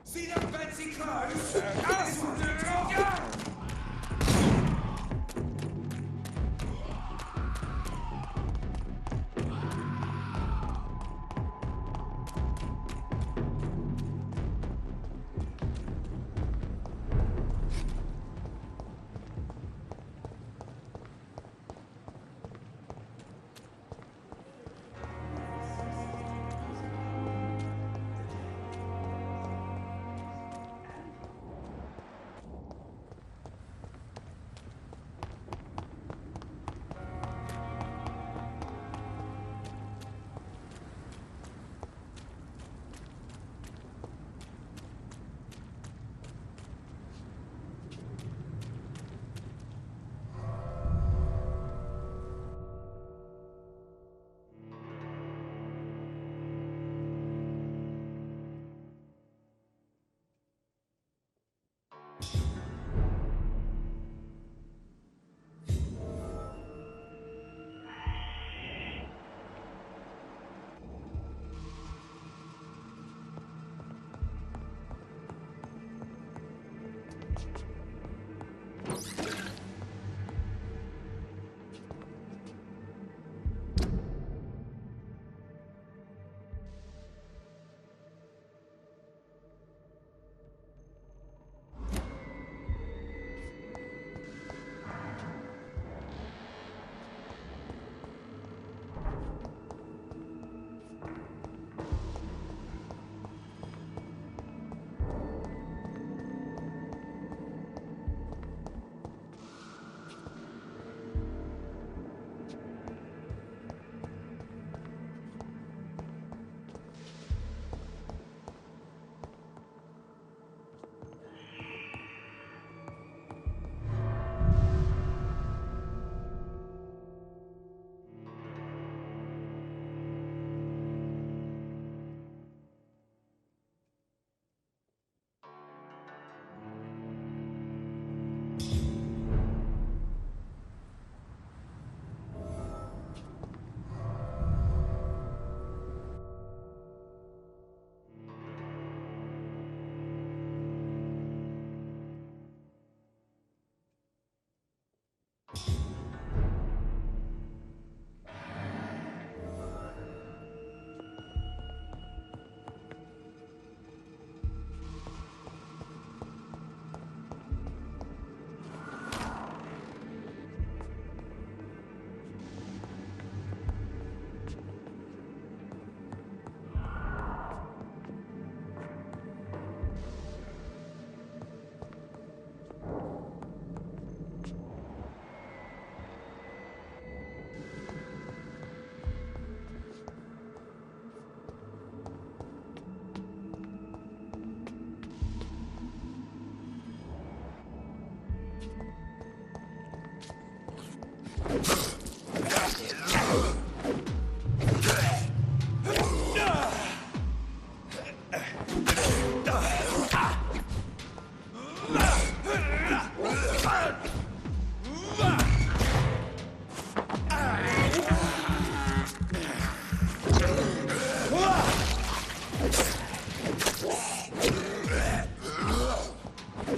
See that fancy clothes? This will do it all.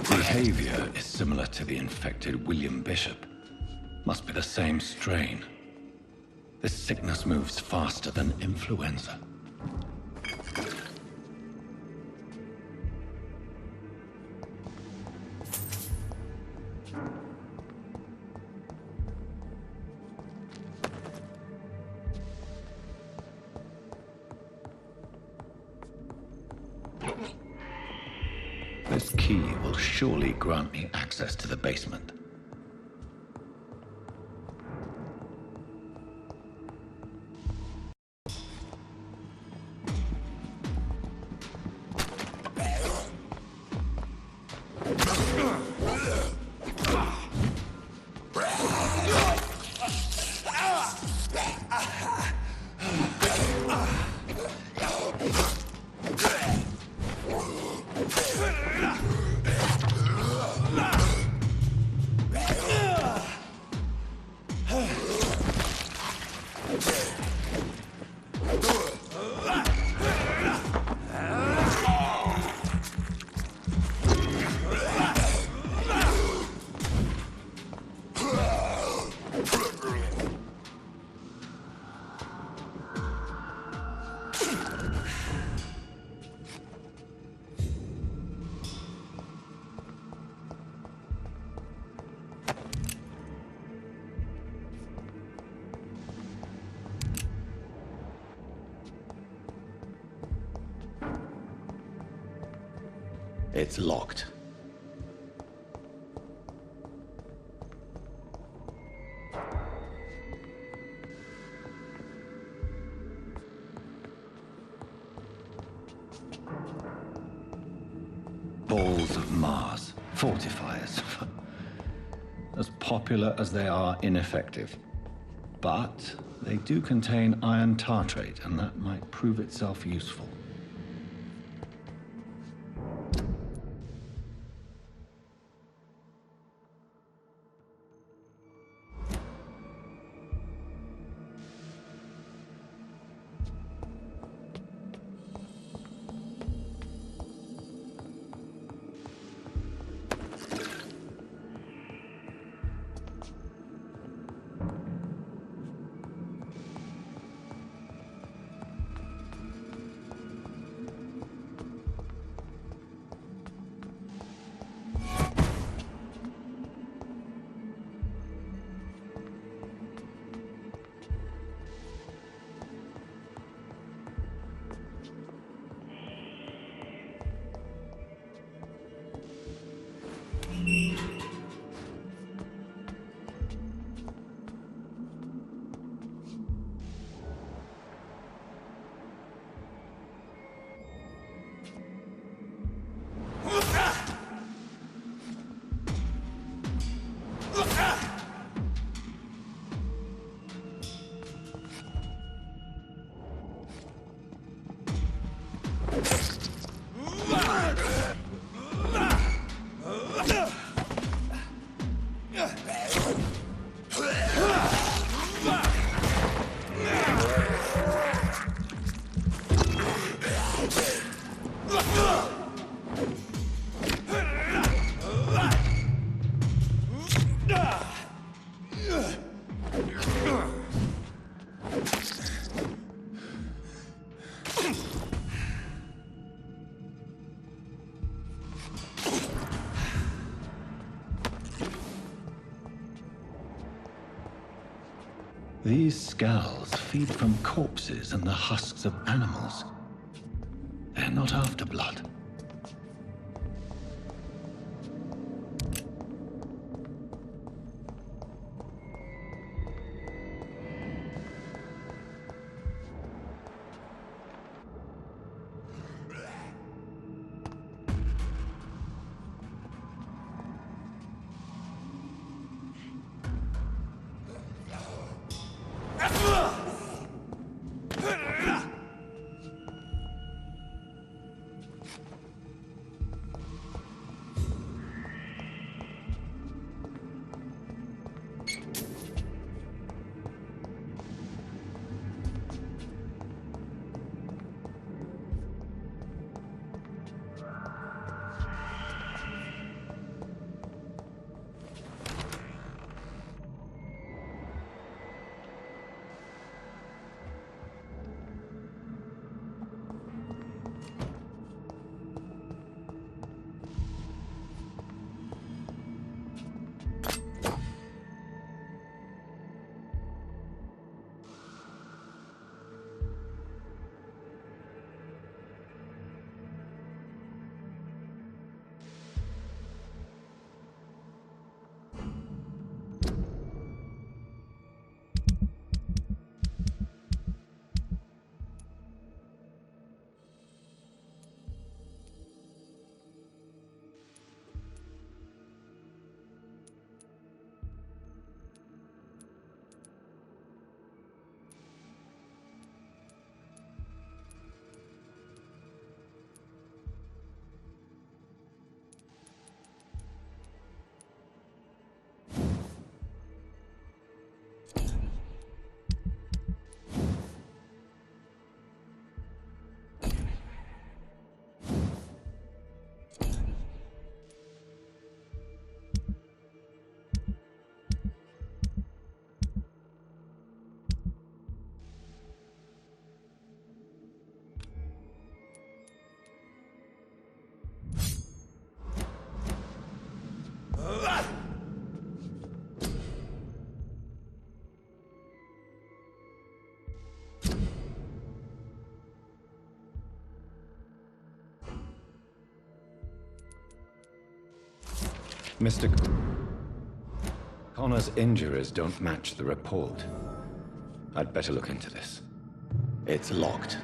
Behavior is similar to the infected William Bishop. Must be the same strain. This sickness moves faster than influenza. This key will surely grant me access to the basement. It's locked. Balls of Mars. Fortifiers. As popular as they are ineffective. But they do contain iron tartrate, and that might prove itself useful. These scowls feed from corpses and the husks of animals. They're not after blood. Mr. Connor's injuries don't match the report. I'd better look into this. It's locked.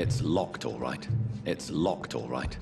It's locked, all right. It's locked, all right.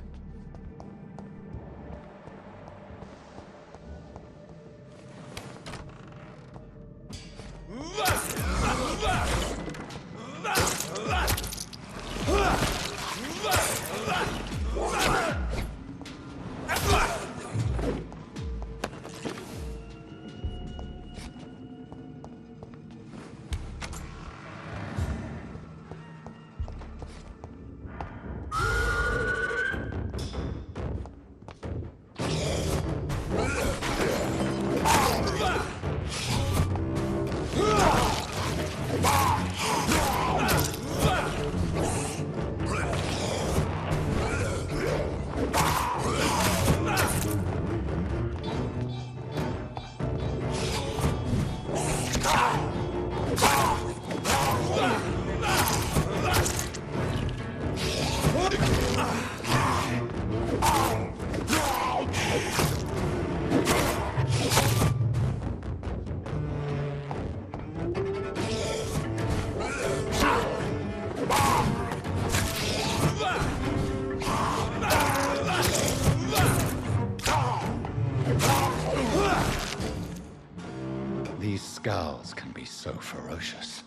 Skulls can be so ferocious.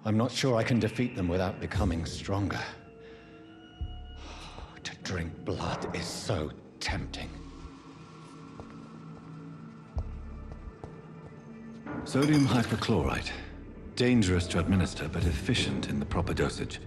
I'm not sure I can defeat them without becoming stronger. To drink blood is so tempting. Sodium hypochlorite. Dangerous to administer, but efficient in the proper dosage.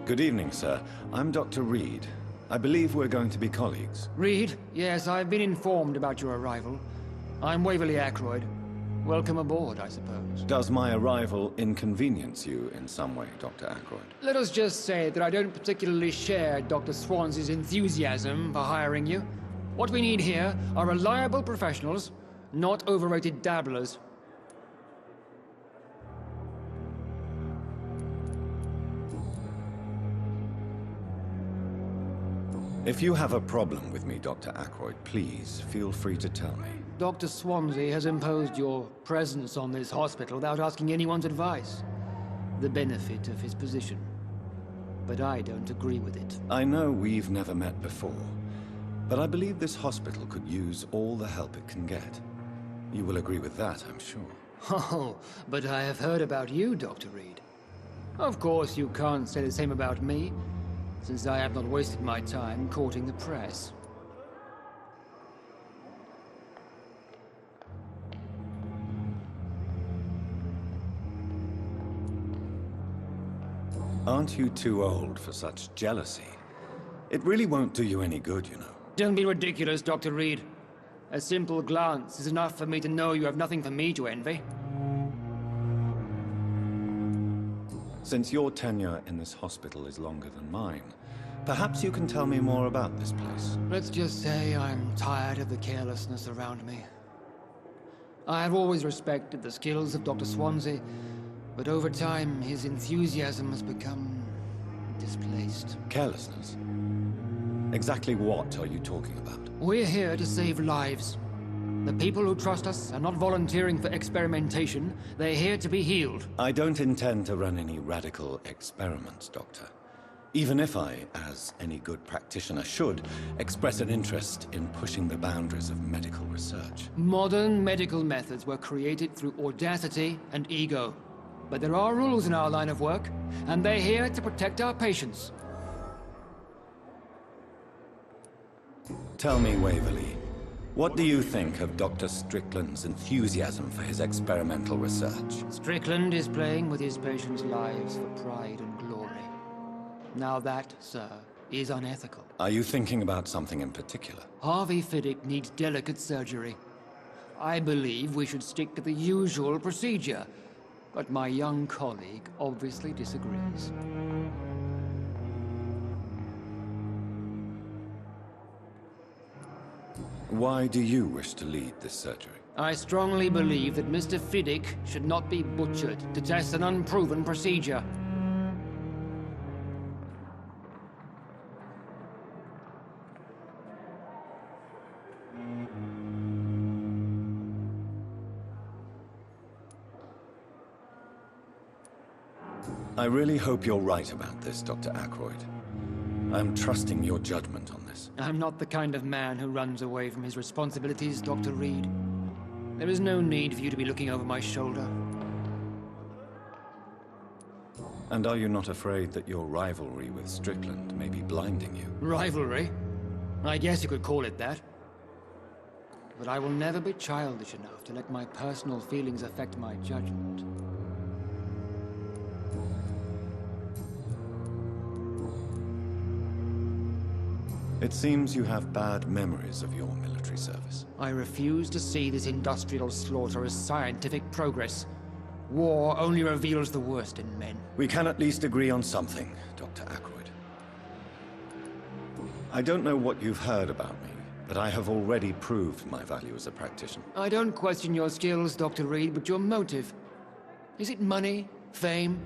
Good evening, sir. I'm Dr. Reed. I believe we're going to be colleagues. Reed? Yes, I've been informed about your arrival. I'm Waverly Ackroyd. Welcome aboard, I suppose. Does my arrival inconvenience you in some way, Dr. Ackroyd? Let us just say that I don't particularly share Dr. Swansey's enthusiasm for hiring you. What we need here are reliable professionals, not overrated dabblers. If you have a problem with me, Dr. Ackroyd, please feel free to tell me. Dr. Swansey has imposed your presence on this hospital without asking anyone's advice. The benefit of his position. But I don't agree with it. I know we've never met before, but I believe this hospital could use all the help it can get. You will agree with that, I'm sure. Oh, but I have heard about you, Dr. Reed. Of course, you can't say the same about me, since I have not wasted my time courting the press. Aren't you too old for such jealousy? It really won't do you any good, you know. Don't be ridiculous, Dr. Reed. A simple glance is enough for me to know you have nothing for me to envy. Since your tenure in this hospital is longer than mine, perhaps you can tell me more about this place. Let's just say I'm tired of the carelessness around me. I have always respected the skills of Dr. Swansey, but over time, his enthusiasm has become displaced. Carelessness? Exactly what are you talking about? We're here to save lives. The people who trust us are not volunteering for experimentation. They're here to be healed. I don't intend to run any radical experiments, Doctor. Even if I, as any good practitioner should, express an interest in pushing the boundaries of medical research. Modern medical methods were created through audacity and ego. But there are rules in our line of work, and they're here to protect our patients. Tell me, Waverly, what do you think of Dr. Strickland's enthusiasm for his experimental research? Strickland is playing with his patients' lives for pride and glory. Now that, sir, is unethical. Are you thinking about something in particular? Harvey Fiddick needs delicate surgery. I believe we should stick to the usual procedure, but my young colleague obviously disagrees. Why do you wish to lead this surgery? I strongly believe that Mr. Fiddick should not be butchered to test an unproven procedure. I really hope you're right about this, Dr. Ackroyd. I'm trusting your judgment on this. I'm not the kind of man who runs away from his responsibilities, Dr. Reed. There is no need for you to be looking over my shoulder. And are you not afraid that your rivalry with Strickland may be blinding you? Rivalry? I guess you could call it that. But I will never be childish enough to let my personal feelings affect my judgment. It seems you have bad memories of your military service. I refuse to see this industrial slaughter as scientific progress. War only reveals the worst in men. We can at least agree on something, Dr. Ackroyd. I don't know what you've heard about me, but I have already proved my value as a practitioner. I don't question your skills, Dr. Reed, but your motive. Is it money, fame,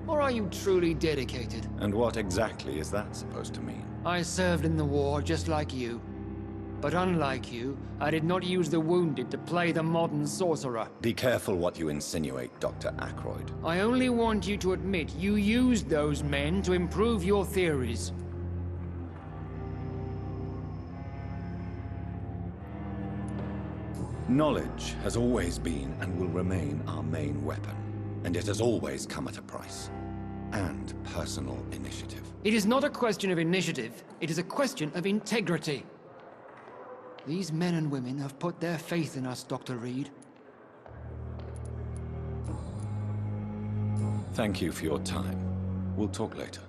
or are you truly dedicated? And what exactly is that supposed to mean? I served in the war just like you. But unlike you, I did not use the wounded to play the modern sorcerer. Be careful what you insinuate, Dr. Ackroyd. I only want you to admit you used those men to improve your theories. Knowledge has always been and will remain our main weapon. And it has always come at a price. And personal initiative. It is not a question of initiative, it is a question of integrity. These men and women have put their faith in us, Dr. Reed. Thank you for your time. We'll talk later.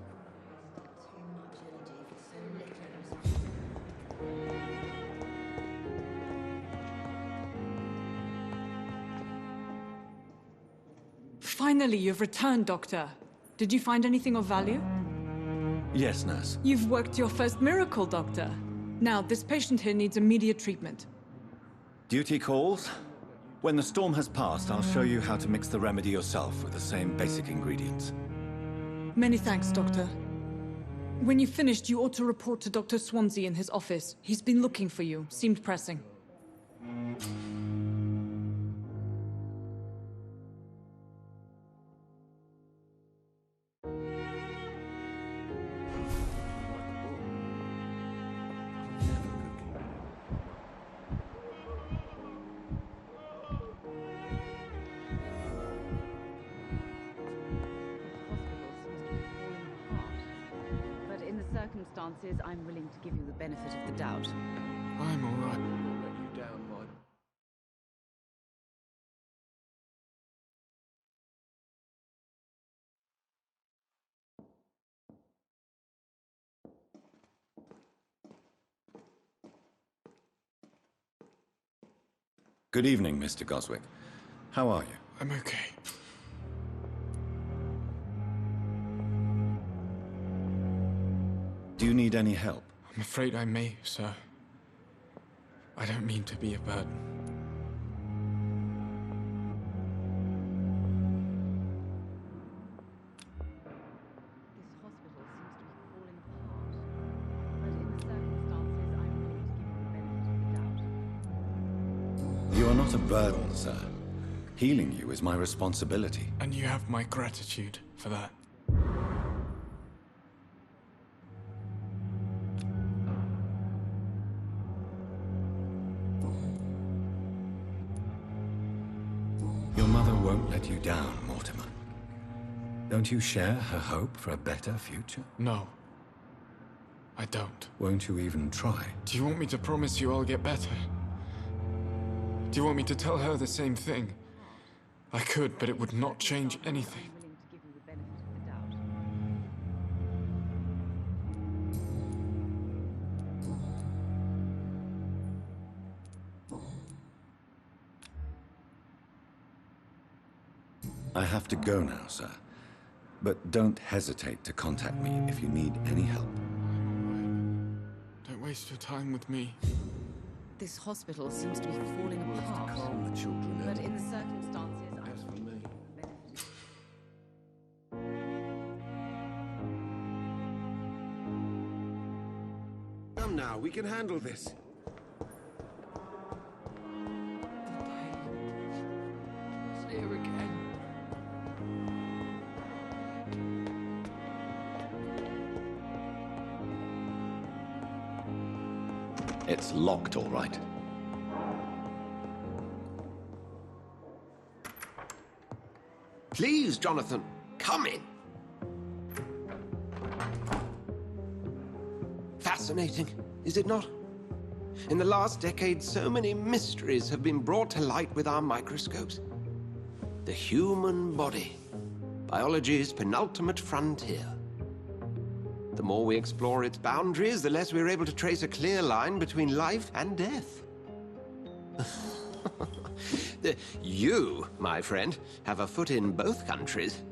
Finally, you've returned, Doctor. Did you find anything of value? Yes, nurse. You've worked your first miracle, Doctor. Now, this patient here needs immediate treatment. Duty calls. When the storm has passed, I'll show you how to mix the remedy yourself with the same basic ingredients. Many thanks, Doctor. When you've finished, you ought to report to Dr. Swansea in his office. He's been looking for you. Seemed pressing. Circumstances, I'm willing to give you the benefit of the doubt. I'm all right. Let you down, Mike. Good evening, Mr. Goswick. How are you? I'm okay. Do you need any help? I'm afraid I may, sir. I don't mean to be a burden. You are not a burden, sir. Healing you is my responsibility. And you have my gratitude for that. Your mother won't let you down, Mortimer. Don't you share her hope for a better future? No. I don't. Won't you even try? Do you want me to promise you I'll get better? Do you want me to tell her the same thing? I could, but it would not change anything. I have to go now, sir. But don't hesitate to contact me if you need any help. Don't waste your time with me. This hospital seems to be falling apart. Calm the children But down. in the circumstances, I As for me. Come now, we can handle this. It's here again. It's locked, all right. Please, Jonathan, come in. Fascinating, is it not? In the last decade, so many mysteries have been brought to light with our microscopes. The human body, biology's penultimate frontier. The more we explore its boundaries, the less we're able to trace a clear line between life and death. You, my friend, have a foot in both countries.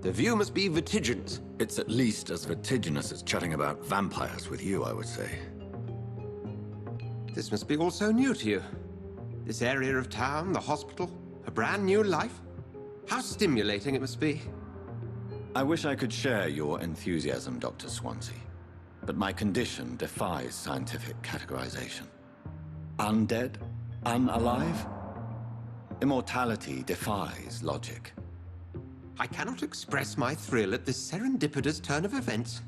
The view must be vertiginous. It's at least as vertiginous as chatting about vampires with you, I would say. This must be all so new to you. This area of town, the hospital, a brand new life. How stimulating it must be. I wish I could share your enthusiasm, Dr. Swansea. But my condition defies scientific categorization. Undead? Unalive? Immortality defies logic. I cannot express my thrill at this serendipitous turn of events.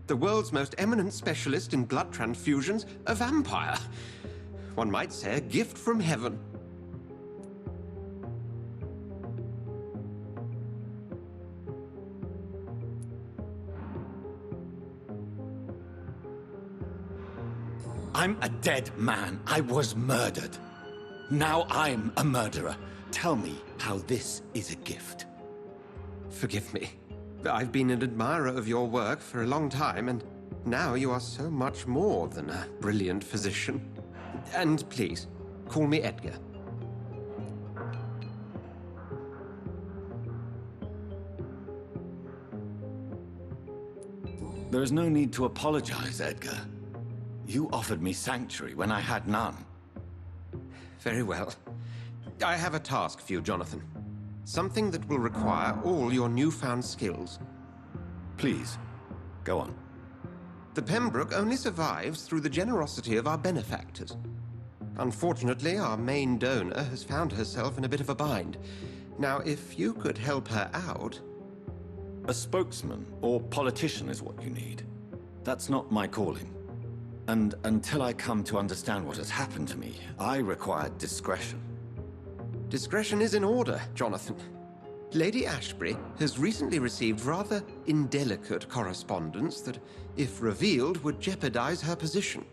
The world's most eminent specialist in blood transfusions, a vampire. One might say a gift from heaven. I'm a dead man. I was murdered. Now I'm a murderer. Tell me how this is a gift. Forgive me. I've been an admirer of your work for a long time, and now you are so much more than a brilliant physician. And please, call me Edgar. There is no need to apologize, Edgar. You offered me sanctuary when I had none. Very well. I have a task for you, Jonathan. Something that will require all your newfound skills. Please, go on. The Pembroke only survives through the generosity of our benefactors. Unfortunately, our main donor has found herself in a bit of a bind. Now, if you could help her out... A spokesman or politician is what you need. That's not my calling. And until I come to understand what has happened to me, I require discretion. Discretion is in order, Jonathan. Lady Ashbury has recently received rather indelicate correspondence that, if revealed, would jeopardize her position.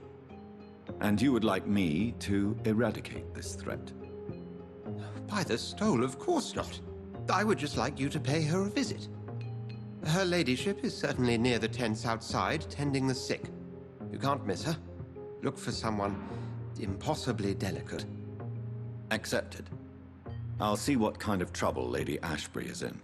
And you would like me to eradicate this threat? By the stole, of course not. I would just like you to pay her a visit. Her ladyship is certainly near the tents outside, tending the sick. You can't miss her. Look for someone impossibly delicate. Accepted. I'll see what kind of trouble Lady Ashbury is in.